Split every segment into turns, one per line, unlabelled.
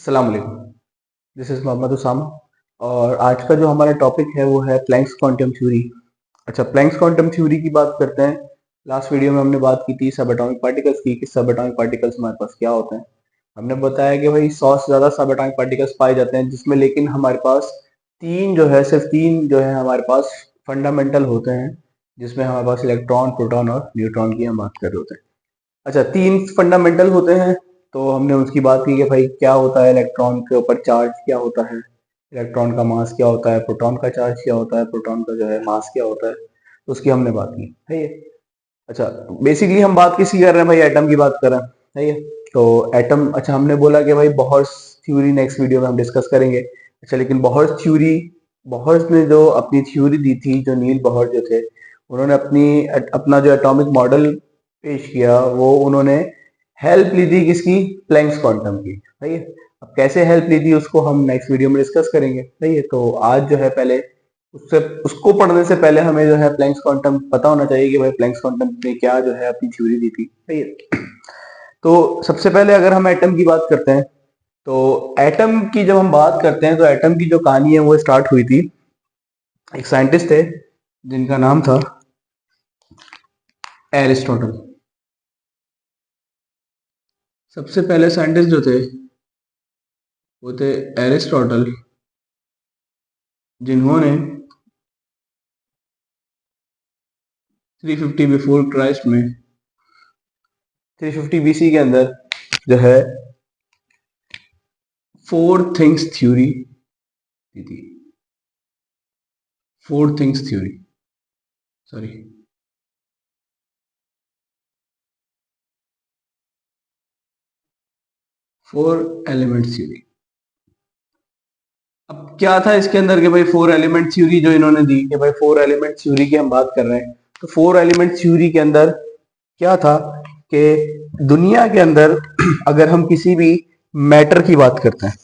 अस्सलाम वालेकुम। This is Mohammad Usama और आज का जो हमारा टॉपिक है वो है प्लैंक्स क्वांटम थ्योरी। अच्छा, प्लैंक्स क्वांटम थ्योरी की बात करते हैं। लास्ट वीडियो में हमने बात की थी सब एटॉमिक पार्टिकल्स की कि सब एटॉमिक पार्टिकल्स हमारे पास क्या होते हैं। हमने बताया कि भाई 100 से ज़्यादा सब एटॉमिक पार्टिकल्स पाए जाते हैं, जिसमें लेकिन हमारे पास सिर्फ तीन जो है हमारे पास फंडामेंटल होते हैं, जिसमें हमारे पास इलेक्ट्रॉन, प्रोटॉन और न्यूट्रॉन की हम बात कर रहे होते हैं। अच्छा, तीन फंडामेंटल होते हैं, तो हमने उसकी बात की कि भाई क्या होता है, इलेक्ट्रॉन के ऊपर चार्ज क्या होता है, इलेक्ट्रॉन का मास क्या होता है, प्रोटॉन का चार्ज क्या होता है, प्रोटॉन का जो है मास क्या होता है, तो उसकी हमने बात की है ये। अच्छा, बेसिकली हम बात किसी कर रहे हैं भाई, एटम की बात कर रहे हैं है ये। तो एटम, अच्छा हमने बोला कि भाई बोहर्स थ्योरी नेक्स्ट वीडियो में हम डिस्कस करेंगे। अच्छा, लेकिन बोहर्स ने जो अपनी थ्योरी दी थी, जो नील बोहर जो थे, उन्होंने अपना जो एटॉमिक मॉडल पेश किया, वो उन्होंने हेल्प ली थी किसकी? प्लैंक्स क्वांटम की, सही है। अब कैसे हेल्प ली थी उसको हम नेक्स्ट वीडियो में डिस्कस करेंगे, सही है। तो आज जो है पहले उससे उसको पढ़ने से पहले हमें जो है प्लैंक्स क्वांटम पता होना चाहिए कि भाई प्लैंक्स क्वांटम ने क्या जो है अपनी थ्योरी दी थी, सही है। तो सबसे पहले अगर हम एटम की बात करते हैं, तो एटम की जब हम बात करते हैं तो एटम की जो कहानी है वो स्टार्ट हुई थी, एक साइंटिस्ट थे जिनका नाम था एरिस्टोटल। सबसे पहले साइंटिस्ट जो थे वो थे एरिस्टोटल, जिन्होंने 350 बिफोर क्राइस्ट में 350 बीसी के अंदर जो है फोर थिंग्स थ्योरी दी थी। Four things theory, sorry, four element theory. अब क्या था इसके अंदर कि भाई फोर एलिमेंट थ्योरी जो इन्होंने दी, कि भाई फोर एलिमेंट थ्योरी की हम बात कर रहे हैं, तो फोर एलिमेंट थ्योरी के अंदर क्या था कि दुनिया के अंदर अगर हम किसी भी मैटर की बात करते हैं,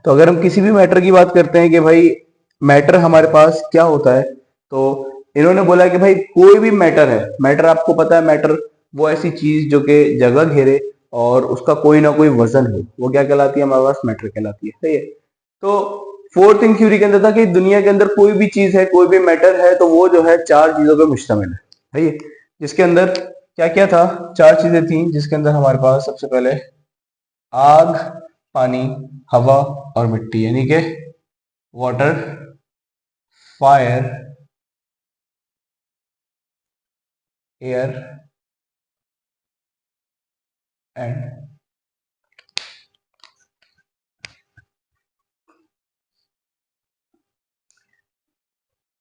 तो अगर हम किसी भी मैटर की बात करते हैं कि भाई मैटर हमारे पास क्या होता है, तो इन्होंने बोला कि भाई कोई भी मैटर है, मैटर आपको पता है, मैटर वो ऐसी चीज जो कि जगह घेरे और उसका कोई ना कोई वजन हो, वो क्या कहलाती है? हमारे पास मैटर कहलाती है, सही है। तो फोर्थ थिंग थ्योरी के अंदर था कि दुनिया के अंदर कोई भी चीज है, कोई भी मैटर है, तो वो जो है चार चीजों पर मुश्तमिल है, सही है। जिसके अंदर क्या क्या था? चार चीजें थी, जिसके अंदर हमारे पास सबसे पहले आग, पानी, हवा और मिट्टी, यानी कि water, fire, air and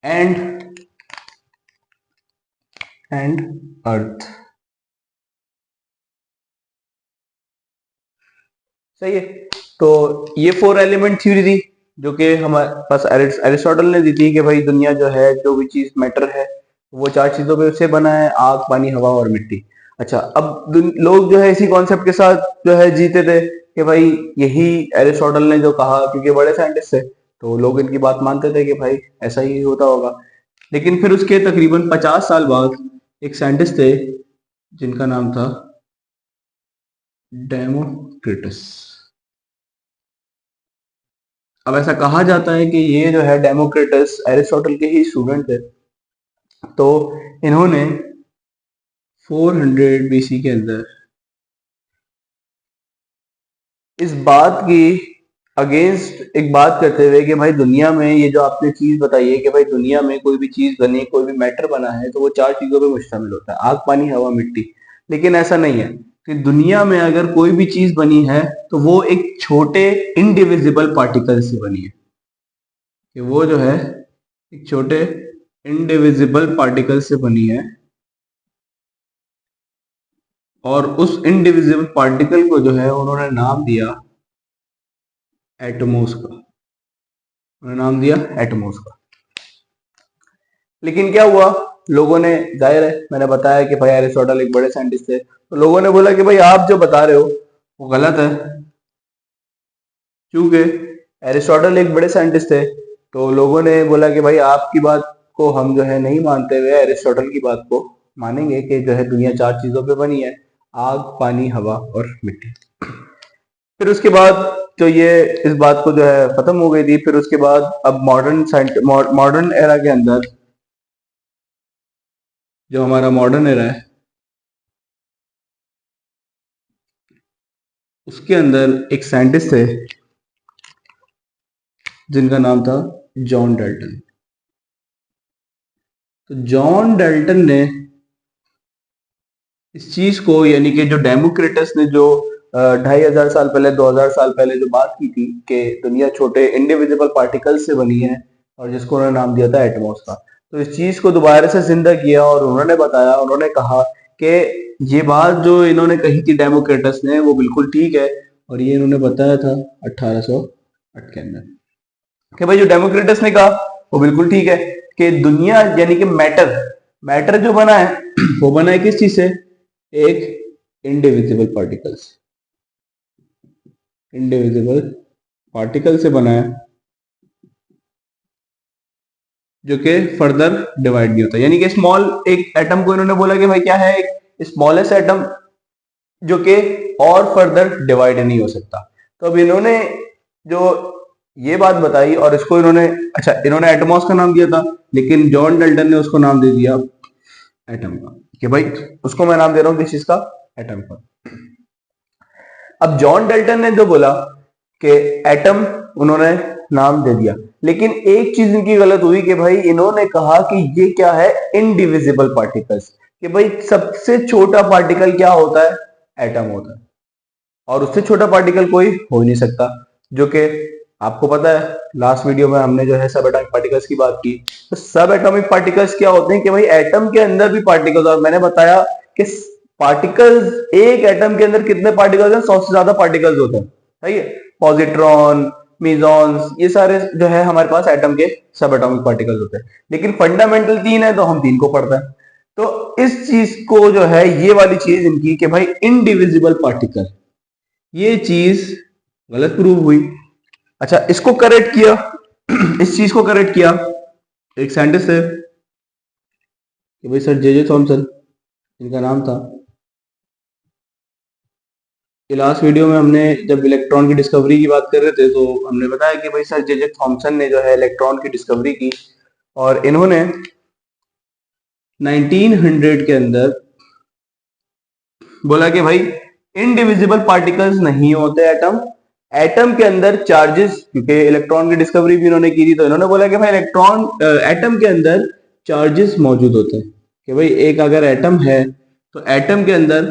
and and earth, सही है। तो ये फोर एलिमेंट थ्योरी थी जो कि हमारे पास एरिस्टोटल ने दी थी कि भाई दुनिया जो है, जो भी चीज मैटर है, वो चार चीजों पे से बना है: आग, पानी, हवा और मिट्टी। अच्छा, अब लोग जो है इसी कॉन्सेप्ट के साथ जो है जीते थे कि भाई यही एरिस्टोटल ने जो कहा, क्योंकि बड़े साइंटिस्ट थे तो लोग इनकी बात मानते थे कि भाई ऐसा ही होता होगा। लेकिन फिर उसके तकरीबन 50 साल बाद एक साइंटिस्ट थे जिनका नाम था डेमोक्रिटस। अब ऐसा कहा जाता है कि ये जो है डेमोक्रिटस एरिस्टोटल के ही स्टूडेंट थे। तो इन्होंने 400 बीसी के अंदर इस बात की अगेंस्ट एक बात करते हुए कि भाई दुनिया में ये जो आपने चीज बताई है कि भाई दुनिया में कोई भी चीज बनी, कोई भी मैटर बना है, तो वो चार चीजों पे मुश्तमिल होता है: आग, पानी, हवा, मिट्टी। लेकिन ऐसा नहीं है कि दुनिया में अगर कोई भी चीज बनी है तो वो एक छोटे इनडिविजिबल पार्टिकल से बनी है, कि वो जो है एक छोटे इनडिविजिबल पार्टिकल से बनी है, और उस इनडिविजिबल पार्टिकल को जो है उन्होंने नाम दिया एटमोस का। उन्होंने नाम दिया एटमोस का। लेकिन क्या हुआ, लोगों ने, जाहिर है मैंने बताया कि भाई एरिस्टोटल एक बड़े साइंटिस्ट थे, तो लोगों ने बोला कि भाई आप जो बता रहे हो वो गलत है। क्योंकि एरिस्टोटल एक बड़े साइंटिस्ट थे, तो लोगों ने बोला कि भाई आपकी बात को हम जो है नहीं मानते हुए एरिस्टोटल की बात को मानेंगे कि जो है दुनिया चार चीजों पे बनी है: आग, पानी, हवा और मिट्टी। फिर उसके बाद तो ये इस बात को जो है खत्म हो गई थी। फिर उसके बाद अब मॉडर्न एरा के अंदर, जो हमारा मॉडर्न एरा है, उसके अंदर एक साइंटिस्ट थे जिनका नाम था जॉन डाल्टन। तो जॉन डाल्टन ने इस चीज को, यानी कि जो डेमोक्रिटस ने जो 2500 साल पहले, 2000 साल पहले जो बात की थी कि दुनिया छोटे इंडिविजिबल पार्टिकल्स से बनी है, और जिसको उन्होंने नाम दिया था एटमॉस का, तो इस चीज को दोबारा से जिंदा किया और उन्होंने बताया, उन्होंने कहा कि ये बात जो इन्होंने कही थी डेमोक्रिटस ने, वो बिल्कुल ठीक है। और ये इन्होंने बताया था 1808 के अंदर कि भाई जो डेमोक्रिटस ने कहा वो बिल्कुल ठीक है कि दुनिया, यानी कि मैटर मैटर जो बना है वो बना है किस चीज से? एक इंडिविजिबल पार्टिकल से बना है, जो कि फर्दर डिवाइड नहीं होता। यानी कि स्मॉल एक एटम को इन्होंने बोला कि भाई क्या है, एक स्मॉलेस्ट एटम जो कि और फर्दर डिवाइड नहीं हो सकता। तो अब इन्होंने जो ये बात बताई, और इसको इन्होंने, अच्छा इन्होंने एटमॉस का नाम दिया था, लेकिन जॉन डाल्टन ने उसको नाम दे दिया एटम का, कि भाई उसको मैं नाम दे रहा हूं किस चीज का? एटम का। अब जॉन डाल्टन ने जो बोला कि एटम, उन्होंने नाम दे दिया, लेकिन एक चीज इनकी गलत हुई कि भाई इन्होंने कहा कि ये क्या है? इनडिविजिबल पार्टिकल्स, कि भाई सबसे छोटा पार्टिकल क्या होता है? एटम होता है, और उससे छोटा पार्टिकल कोई हो ही नहीं सकता। जो कि आपको पता है, लास्ट वीडियो में हमने जो है सब एटॉमिक पार्टिकल्स की बात की। तो सब एटॉमिक पार्टिकल्स क्या होते हैं कि भाई एटम के अंदर भी पार्टिकल्स, और मैंने बताया कि पार्टिकल्स, एक एटम के अंदर कितने पार्टिकल्स हैं? 100 से ज्यादा पार्टिकल्स होते हैं, सही है। पॉजिट्रॉन, मीजॉन्स, ये सारे जो है हमारे पास एटम के सब एटॉमिक पार्टिकल्स होते हैं, लेकिन फंडामेंटल 3 है, तो हम 3 को पढ़ते हैं। तो इस चीज को जो है, ये वाली चीज इनकी कि भाई इनडिविजिबल पार्टिकल, ये चीज गलत प्रूव हुई। अच्छा, इसको करेक्ट किया इस चीज को करेक्ट किया एक साइंटिस्ट है कि भाई सर जे थॉमसन, इनका नाम था। लास्ट वीडियो में हमने जब इलेक्ट्रॉन की डिस्कवरी की बात कर रहे थे, तो हमने बताया कि भाई सर जे थॉमसन ने जो है इलेक्ट्रॉन की डिस्कवरी की, और इन्होंने 1900 के अंदर बोला कि भाई इनडिविजिबल पार्टिकल्स नहीं होते एटम, एटम के अंदर चार्जेस, क्योंकि इलेक्ट्रॉन की डिस्कवरी भी इन्होंने की थी, तो इन्होंने बोला कि भाई इलेक्ट्रॉन, एटम के अंदर चार्जेस मौजूद होते हैं, कि भाई एक अगर एटम है तो एटम के अंदर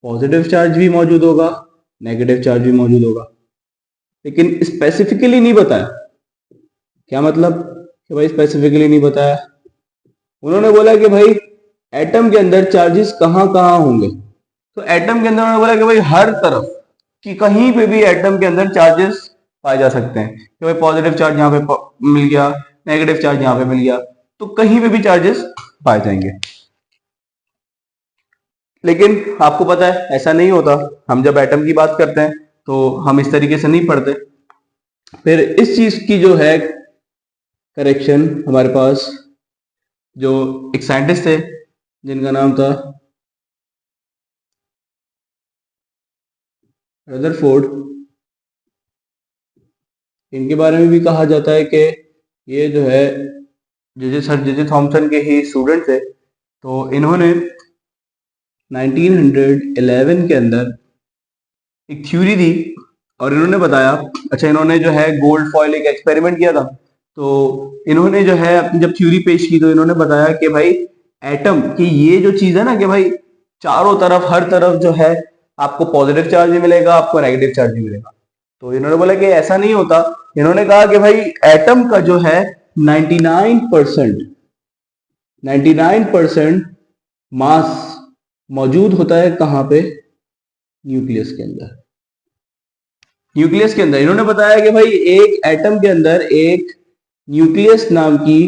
पॉजिटिव चार्ज भी मौजूद होगा, नेगेटिव चार्ज भी मौजूद होगा, लेकिन स्पेसिफिकली नहीं बताया। क्या मतलब कि भाई स्पेसिफिकली नहीं बताया? उन्होंने बोला कि भाई एटम के अंदर चार्जेस कहां कहां होंगे। तो एटम के अंदर उन्होंने बोला कि भाई हर तरफ, कि कहीं पे भी एटम के अंदर चार्जेस पाए जा सकते हैं, कि भाई पॉजिटिव चार्ज यहाँ पे मिल गया, नेगेटिव चार्ज यहाँ पे मिल गया, तो कहीं पे भी चार्जेस पाए जाएंगे। लेकिन आपको पता है ऐसा नहीं होता। हम जब एटम की बात करते हैं तो हम इस तरीके से नहीं पढ़ते। फिर इस चीज की जो है करेक्शन, हमारे पास जो एक साइंटिस्ट थे जिनका नाम था रदरफोर्ड, इनके बारे में भी कहा जाता है कि ये जो है सर जे थॉमसन के ही स्टूडेंट थे। तो इन्होंने 1911 के अंदर एक थ्योरी दी, और इन्होंने बताया, अच्छा इन्होंने जो है गोल्ड फॉइल एक एक्सपेरिमेंट किया था। तो इन्होंने जो है अपनी जब थ्योरी पेश की, तो इन्होंने बताया कि भाई एटम की ये जो चीज है ना, कि भाई चारों तरफ, हर तरफ जो है आपको पॉजिटिव चार्ज भी मिलेगा, आपको नेगेटिव चार्ज भी मिलेगा। तो इन्होंने बोला कि ऐसा नहीं होता। इन्होंने कहा कि भाई एटम का जो है 99% मास मौजूद होता है कहां पे? न्यूक्लियस के अंदर। न्यूक्लियस के अंदर इन्होंने बताया कि भाई एक एटम के अंदर एक न्यूक्लियस नाम की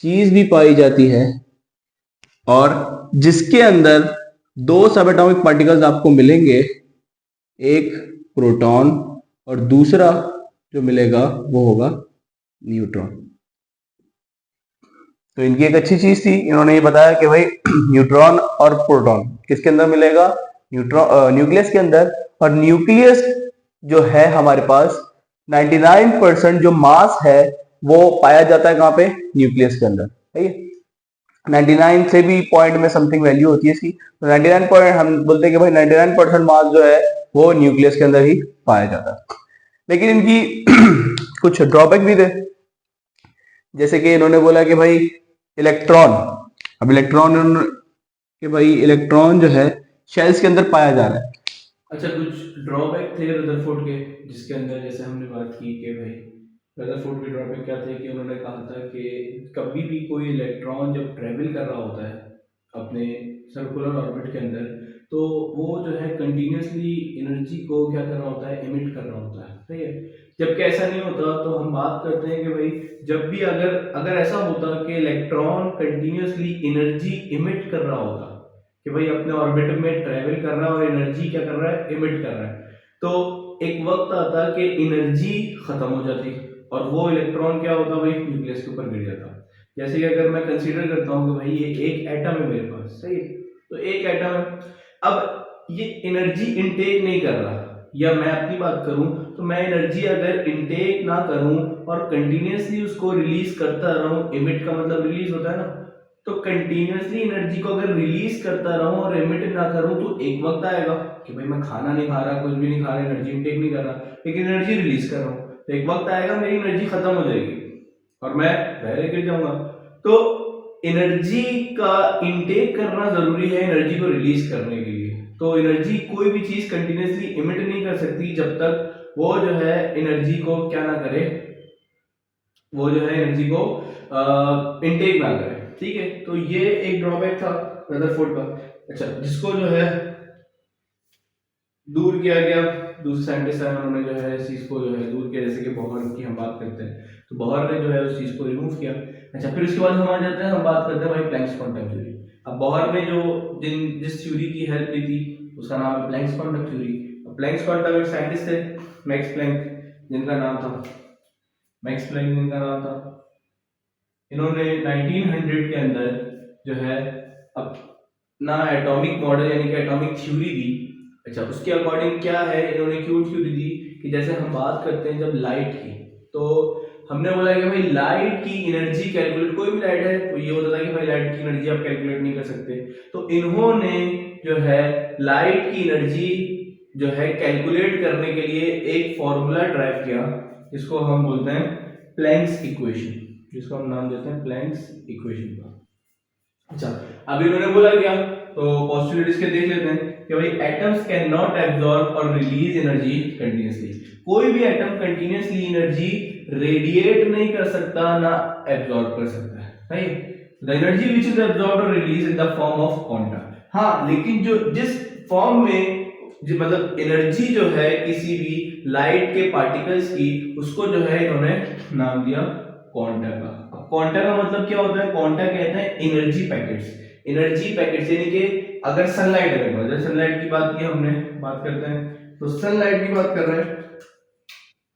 चीज भी पाई जाती है, और जिसके अंदर 2 सब एटॉमिक पार्टिकल्स आपको मिलेंगे, एक प्रोटॉन और दूसरा जो मिलेगा वो होगा न्यूट्रॉन। तो इनकी एक अच्छी चीज थी, इन्होंने ये बताया कि भाई न्यूट्रॉन और प्रोटॉन किसके अंदर मिलेगा? न्यूक्लियस के अंदर। और न्यूक्लियस जो है हमारे पास 99% जो मास है वो पाया जाता है कहाँ पे, न्यूक्लियस के अंदर, ठीक है। 99 से भी पॉइंट में समथिंग वैल्यू होती है इसकी, तो 99 पॉइंट हम बोलते हैं कि भाई 99% मास जो है वो न्यूक्लियस के अंदर ही पाया जाता है। लेकिन इनकी कुछ ड्रॉबैक भी थे, जैसे कि इन्होंने बोला कि भाई इलेक्ट्रॉन, अब इलेक्ट्रॉन कि भाई इलेक्ट्रॉन जो है शेल्स के अंदर पाया जा रहा है।
अच्छा, कुछ ड्रॉबैक थे रदरफोर्ड के, जिसके अंदर जैसे हमने बात की कि भाई रदरफोर्ड के ड्रॉबैक क्या थे कि उन्होंने कहा था कि कभी भी कोई इलेक्ट्रॉन जब ट्रेवल कर रहा होता है अपने सर्कुलर ऑर्बिट के अंदर, तो वो जो है कंटिन्यूसली एनर्जी को क्या कर रहा होता है, एमिट कर रहा होता है, ठीक है। जबकि ऐसा नहीं होता, तो हम बात करते हैं कि भाई जब भी अगर अगर ऐसा होता कि इलेक्ट्रॉन कंटिन्यूसली एनर्जी इमिट कर रहा होता, कि भाई अपने ऑर्बिट में ट्रेवल कर रहा है और एनर्जी क्या कर रहा है, इमिट कर रहा है, तो एक वक्त आता कि एनर्जी खत्म हो जाती और वो इलेक्ट्रॉन क्या होता भाई, न्यूक्लियस के ऊपर गिर जाता। जैसे कि अगर मैं कंसीडर करता हूँ कि भाई ये एक एटम है मेरे पास, सही है, तो एक एटम है, अब ये एनर्जी इनटेक नहीं कर रहा, या मैं अपनी बात करूं तो मैं एनर्जी अगर इनटेक ना करूं और कंटिन्यूसली उसको रिलीज करता रहूं, इमिट का मतलब रिलीज होता है ना, तो कंटिन्यूसली एनर्जी को अगर रिलीज करता रहूं और एमिट ना करूं, तो एक वक्त आएगा कि भाई मैं खाना नहीं खा रहा, कुछ भी नहीं खा रहा, एनर्जी इनटेक नहीं कर रहा, लेकिन एनर्जी रिलीज कर रहा हूं, तो एक वक्त आएगा मेरी एनर्जी खत्म हो जाएगी और मैं पहले गिर जाऊंगा। तो एनर्जी का इनटेक करना जरूरी है एनर्जी को रिलीज करने के लिए। तो एनर्जी कोई भी चीज कंटिन्यूसली इमिट नहीं कर सकती जब तक वो जो है एनर्जी को क्या ना करे, वो जो है एनर्जी को इनटेक ना करे, ठीक है। तो ये एक ड्रॉबैक था रदरफोर्ड का। अच्छा, जिसको जो है दूर किया गया, दूसरे साइंटिस्ट आए, उन्होंने जो है इस चीज को जो है दूर किया, जैसे कि बोहर की हम बात करते हैं, तो बोहर ने जो है उस चीज को रिमूव किया। अच्छा, फिर उसके बाद हम आ जाते हैं, हम बात करते हैं भाई प्लैंक्स क्वांटम थ्योरी। अब बोहर ने जो जिस थ्योरी की हेल्प ली थी उसका नाम है Planck's quantum theory. Planck's quantum एक साइंटिस्ट थे, मैक्स प्लैंक जिनका नाम था, मैक्स प्लैंक जिनका नाम था। इन्होंने 1900 के अंदर जो है अपना एटॉमिक मॉडल यानी कि एटॉमिक थ्योरी दी। अच्छा, उसके अकॉर्डिंग क्या है, इन्होंने क्यों थ्योरी दी कि जैसे हम बात करते हैं जब लाइट की, तो हमने बोला कि भाई लाइट की एनर्जी कैलकुलेट, कोई भी लाइट है तो ये होता था कि भाई लाइट की एनर्जी आप कैलकुलेट नहीं कर सकते, तो इन्होंने जो है लाइट की एनर्जी जो है कैलकुलेट करने के लिए एक फॉर्मूला ड्राइव किया, जिसको हम बोलते हैं प्लैंक्स इक्वेशन, जिसको हम नाम देते हैं प्लैंक्स इक्वेशन का। अच्छा, अभी उन्होंने बोला क्या, तो पॉस्टुलेट इसके देख लेते हैं कि भाई एटम्स कैन नॉट एब्जॉर्ब और रिलीज एनर्जी कंटिन्यूअसली। कोई भी एटम कंटिन्यूअसली एनर्जी रेडिएट नहीं कर सकता ना एब्जॉर्ब कर सकता है, right. The energy which is absorbed और release in the form of quanta. हाँ, लेकिन जो जिस फॉर्म में जो मतलब एनर्जी जो है किसी भी लाइट के पार्टिकल्स की, उसको जो है इन्होंने नाम दिया क्वांटा का। अब क्वांटा का मतलब क्या होता है, क्वांटा कहते हैं एनर्जी पैकेट्स। एनर्जी पैकेट्स यानी कि अगर सनलाइट है, जैसे सनलाइट की बात की हमने, बात करते हैं तो सनलाइट की बात कर रहे हैं,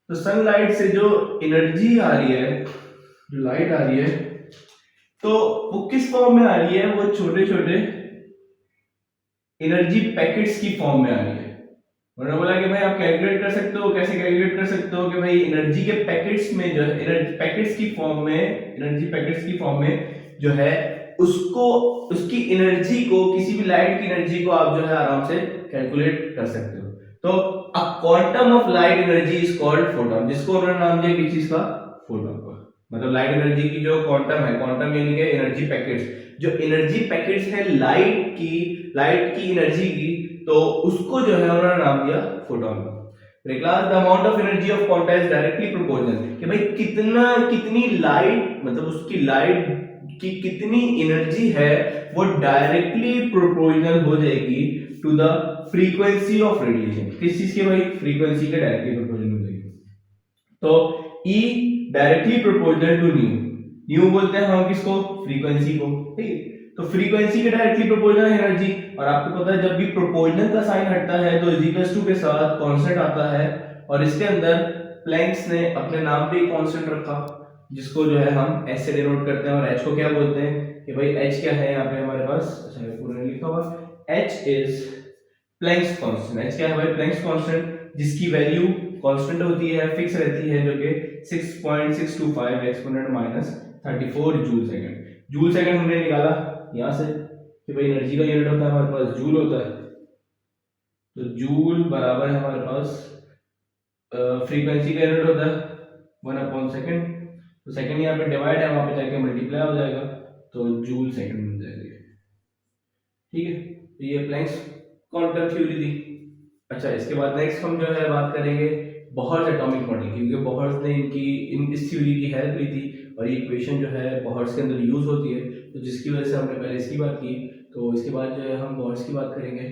तो सनलाइट से जो एनर्जी आ रही है, जो लाइट आ रही है, तो वो किस फॉर्म में आ रही है, वो छोटे छोटे एनर्जी पैकेट्स की फॉर्म में आ रही है। उन्होंने बोला कि भाई आप कैलकुलेट कर सकते हो, कैसे कैलकुलेट कर सकते हो कि भाई एनर्जी के पैकेट्स में जो है, एनर्जी पैकेट्स की फॉर्म में, एनर्जी पैकेट्स की फॉर्म में जो है उसको, उसकी एनर्जी को, किसी भी लाइट की एनर्जी को आप जो है आराम से कैलकुलेट कर सकते हो। तो a quantum of light energy is called photon, जिसको उन्होंने नाम दिया किस चीज का, फोटॉन का। मतलब लाइट एनर्जी की जो क्वांटम है, क्वांटम यानी कि एनर्जी पैकेट्स, जो एनर्जी पैकेट्स है लाइट की एनर्जी की, तो उसको जो है उन्होंने नाम दिया फोटॉन का। Class the amount of energy of quanta is directly proportional, कि भाई कितनी लाइट, मतलब उसकी लाइट की कितनी एनर्जी है वो डायरेक्टली प्रोपोर्शनल हो जाएगी to the frequency of radiation. किस चीज के भाई, फ्रीक्वेंसी के डायरेक्टली प्रोपोर्शनल हो जाएगी। तो E directly proportional to nu, nu बोलते हैं हम किसको, फ्रीक्वेंसी को, ठीक है। तो फ्रीक्वेंसी के डायरेक्टली प्रोपोर्शनल एनर्जी, और आपको पता है जब भी प्रोपोर्शनल का साइन हटता है तो इज इक्वल टू के साथ कांस्टेंट आता है, और इसके अंदर प्लैंक्स ने अपने नाम पे एक कांस्टेंट रखा, जिसको जो है हम एच से डिनोट करते हैं, और एच को क्या बोलते हैं कि भाई एच क्या है यहाँ पे हमारे पास, अच्छा पूरा लिखा हुआ, H is Planck's constant. H क्या है भाई, प्लैंक्स कांस्टेंट। जिसकी वैल्यू कांस्टेंट होती है, फिक्स रहती है, जो कि 6.625 exponent minus 34 joule second. Joule second हमने निकाला यहाँ से कि भाई एनर्जी का यूनिट होता है हमारे पास जूल होता है, तो जूल बराबर है हमारे पास फ्रीक्वेंसी का यूनिट होता है 1/सेकंड, तो सेकंड यहाँ पे डिवाइड है, वहाँ पे जाके मल्टीप्लाई हो जाएगा, तो जूल सेकंड बन जाएगा। ठीक है, तो ये प्लैंक्स क्वांटम थ्योरी थी। अच्छा, इसके बाद नेक्स्ट हम जो है बात करेंगे बोहर्स एटॉमिक मॉडल, क्योंकि बोहर्स ने इस थ्योरी की हेल्प ली थी और ये इक्वेशन जो है बोहर्स के अंदर यूज होती है, तो जिसकी वजह से हमने पहले इसकी बात की, तो इसके बाद जो है हम बोहर्स की बात करेंगे।